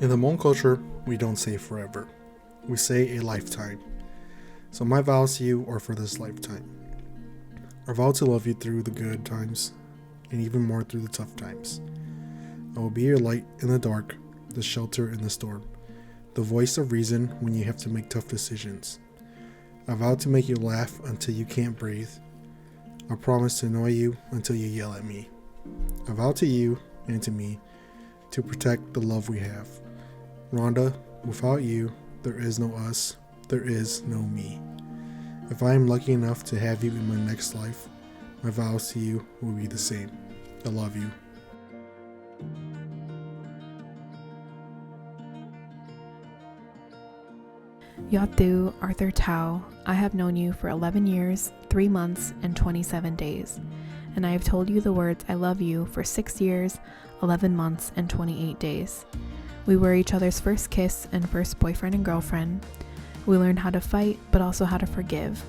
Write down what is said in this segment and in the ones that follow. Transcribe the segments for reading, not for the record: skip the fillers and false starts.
In the Hmong culture, we don't say forever. We say a lifetime. So my vows to you are for this lifetime. I vow to love you through the good times, and even more through the tough times. I will be your light in the dark, the shelter in the storm, the voice of reason when you have to make tough decisions. I vow to make you laugh until you can't breathe. I promise to annoy you until you yell at me. I vow to you and to me to protect the love we have. Rhonda, without you, there is no us, there is no me. If I am lucky enough to have you in my next life, my vows to you will be the same. I love you. Rhonda Arthur Tao, I have known you for 11 years, 3 months, and 27 days. And I have told you the words I love you for 6 years, 11 months, and 28 days. We were each other's first kiss and first boyfriend and girlfriend. We learned how to fight, but also how to forgive.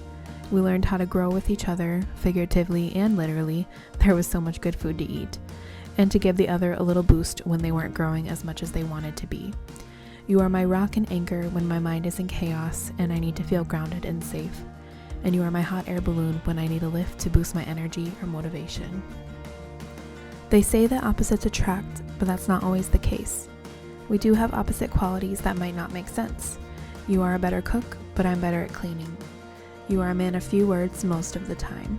We learned how to grow with each other, figuratively and literally. There was so much good food to eat. And to give the other a little boost when they weren't growing as much as they wanted to be. You are my rock and anchor when my mind is in chaos and I need to feel grounded and safe. And you are my hot air balloon when I need a lift to boost my energy or motivation. They say that opposites attract, but that's not always the case. We do have opposite qualities that might not make sense. You are a better cook, but I'm better at cleaning. You are a man of few words most of the time,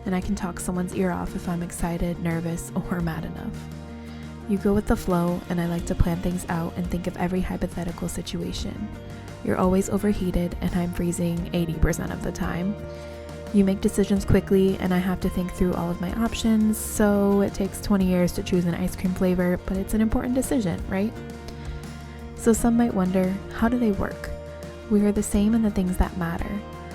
and I can talk someone's ear off if I'm excited, nervous, or mad enough. You go with the flow, and I like to plan things out and think of every hypothetical situation. You're always overheated, and I'm freezing 80% of the time. You make decisions quickly, and I have to think through all of my options, so it takes 20 years to choose an ice cream flavor, but it's an important decision, right? So some might wonder, how do they work? We are the same in the things that matter.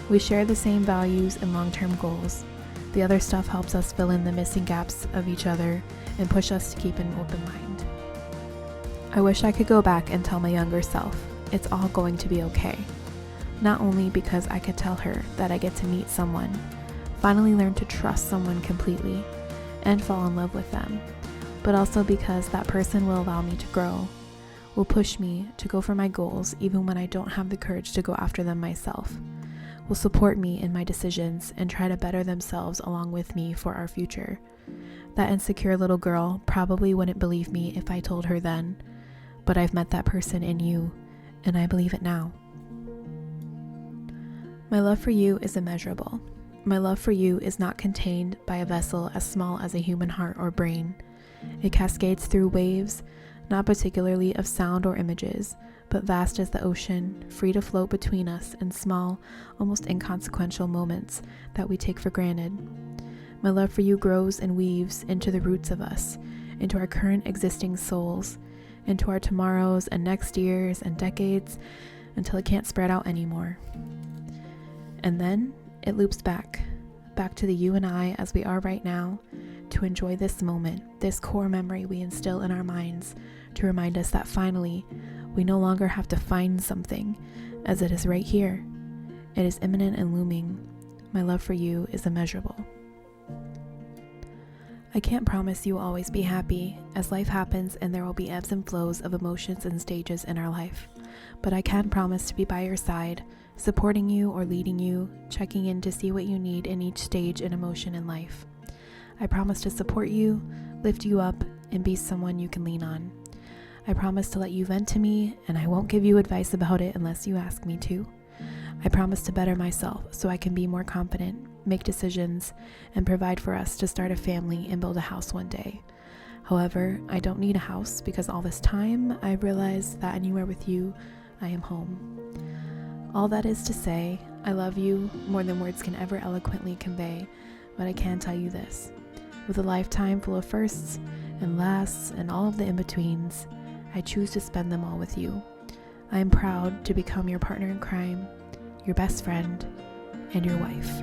We share the same values and long-term goals. The other stuff helps us fill in the missing gaps of each other and push us to keep an open mind. I wish I could go back and tell my younger self, it's all going to be okay. Not only because I could tell her that I get to meet someone, finally learn to trust someone completely, and fall in love with them, but also because that person will allow me to grow, will push me to go for my goals even when I don't have the courage to go after them myself, will support me in my decisions and try to better themselves along with me for our future. That insecure little girl probably wouldn't believe me if I told her then, but I've met that person in you, and I believe it now. My love for you is immeasurable. My love for you is not contained by a vessel as small as a human heart or brain. It cascades through waves, not particularly of sound or images, but vast as the ocean, free to float between us in small, almost inconsequential moments that we take for granted. My love for you grows and weaves into the roots of us, into our current existing souls, into our tomorrows and next years and decades, until it can't spread out anymore. And then it loops back to the you and I as we are right now, to enjoy this moment, this core memory we instill in our minds, to remind us that finally, we no longer have to find something, as it is right here. It is imminent and looming. My love for you is immeasurable. I can't promise you will always be happy, as life happens and there will be ebbs and flows of emotions and stages in our life. But I can promise to be by your side, supporting you or leading you, checking in to see what you need in each stage and emotion in life. I promise to support you, lift you up, and be someone you can lean on. I promise to let you vent to me, and I won't give you advice about it unless you ask me to. I promise to better myself so I can be more confident, make decisions, and provide for us to start a family and build a house one day. However, I don't need a house because all this time I've realized that anywhere with you, I am home. All that is to say, I love you more than words can ever eloquently convey, but I can tell you this. With a lifetime full of firsts and lasts and all of the in-betweens, I choose to spend them all with you. I am proud to become your partner in crime, your best friend, and your wife.